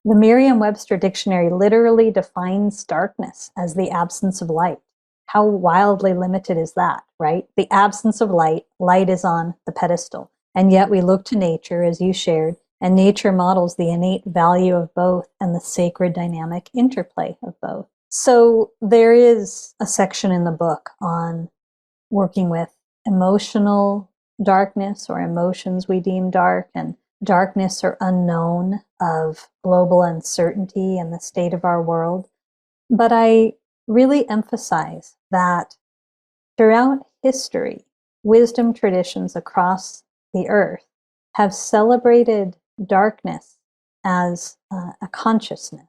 The Merriam-Webster dictionary literally defines darkness as the absence of light. How wildly limited is that, right? The absence of light, light is on the pedestal. And yet we look to nature, as you shared, and nature models the innate value of both and the sacred dynamic interplay of both. So there is a section in the book on working with emotional darkness or emotions we deem dark, and darkness or unknown of global uncertainty and the state of our world. But I really emphasize that throughout history, wisdom traditions across the earth have celebrated darkness as a consciousness,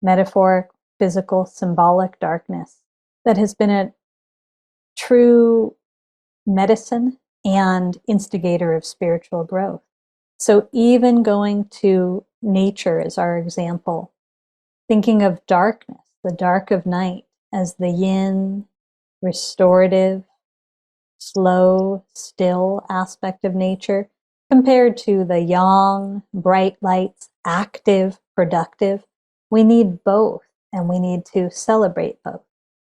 metaphoric, physical, symbolic darkness that has been a true medicine and instigator of spiritual growth. So even going to nature as our example, thinking of darkness, the dark of night, as the yin, restorative, slow, still aspect of nature, compared to the yang, bright lights, active, productive. We need both, and we need to celebrate both.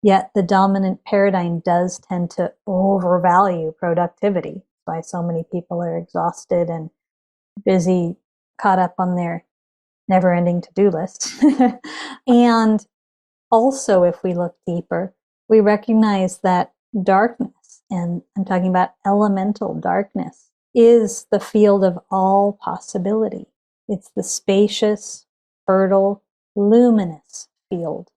Yet the dominant paradigm does tend to overvalue productivity. That's why so many people are exhausted and busy, caught up on their never-ending to-do list. And also, if we look deeper, we recognize that darkness, and I'm talking about elemental darkness, is the field of all possibility. It's the spacious, fertile, luminous field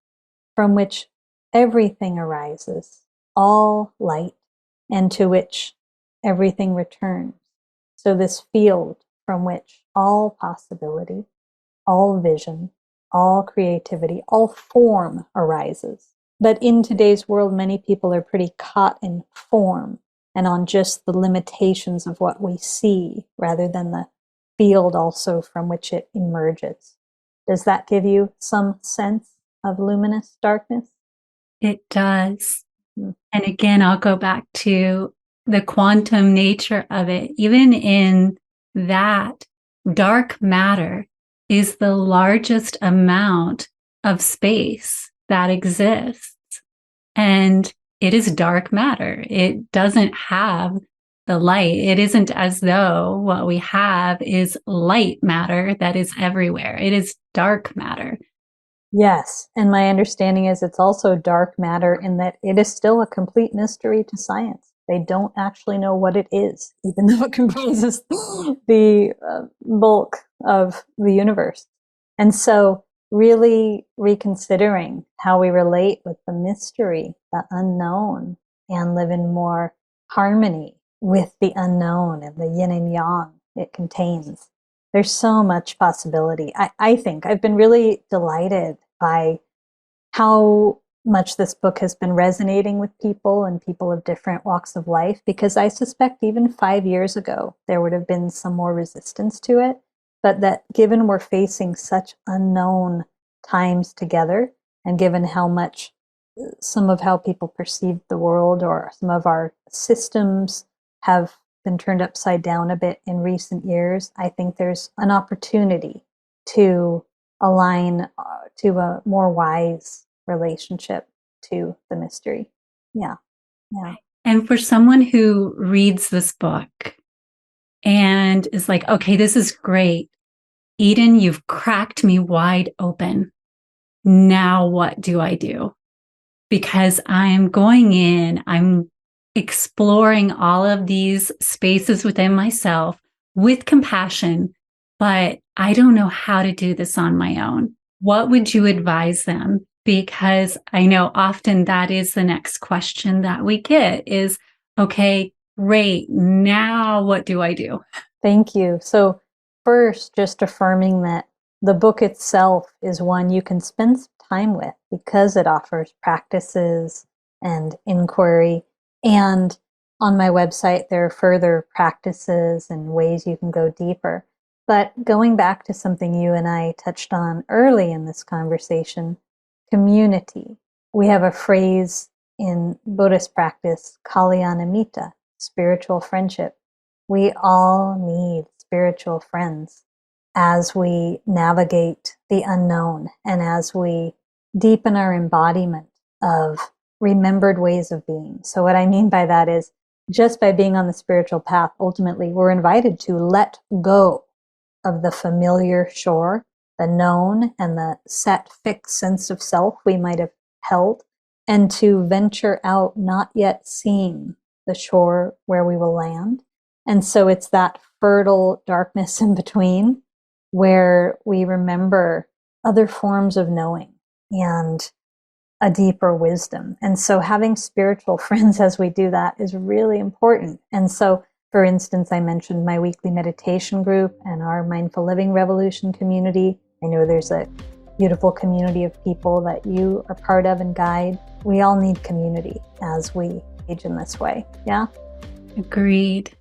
from which everything arises, all light, and to which everything returns. So this field from which all possibility, all vision, all creativity, all form arises. But in today's world, many people are pretty caught in form and on just the limitations of what we see rather than the field also from which it emerges. Does that give you some sense of luminous darkness? It does. Mm. And again, I'll go back to the quantum nature of it. Even in that, dark matter is the largest amount of space that exists. And it is dark matter. It doesn't have the light. It isn't as though what we have is light matter that is everywhere. It is dark matter. Yes, and my understanding is it's also dark matter in that it is still a complete mystery to science. They don't actually know what it is, even though it comprises the bulk of the universe. And so, really reconsidering how we relate with the mystery, the unknown, and live in more harmony with the unknown and the yin and yang it contains. There's so much possibility. I think I've been really delighted by how much this book has been resonating with people and people of different walks of life, because I suspect even 5 years ago, there would have been some more resistance to it. But that given we're facing such unknown times together, and given how much some of how people perceive the world or some of our systems have been turned upside down a bit in recent years, I think there's an opportunity to align to a more wise relationship to the mystery. Yeah. Yeah. And for someone who reads this book and is like, okay, this is great. Eden, you've cracked me wide open. Now what do I do? Because I'm going in, I'm exploring all of these spaces within myself with compassion, but I don't know how to do this on my own. What would you advise them? Because I know often that is the next question that we get is, okay, great. Now what do I do? Thank you. So, first, just affirming that the book itself is one you can spend some time with because it offers practices and inquiry. And on my website, there are further practices and ways you can go deeper. But going back to something you and I touched on early in this conversation, community. We have a phrase in Buddhist practice, Kalyanamitta, spiritual friendship. We all need spiritual friends. as we navigate the unknown and as we deepen our embodiment of remembered ways of being. So what I mean by that is, just by being on the spiritual path, ultimately, we're invited to let go of the familiar shore, the known and the set, fixed sense of self we might have held, and to venture out, not yet seeing the shore where we will land. And so it's that fertile darkness in between where we remember other forms of knowing and a deeper wisdom. And so having spiritual friends as we do that is really important. And so, for instance, I mentioned my weekly meditation group and our Mindful Living Revolution community. I know there's a beautiful community of people that you are part of and guide. We all need community as we age in this way. Yeah? Agreed.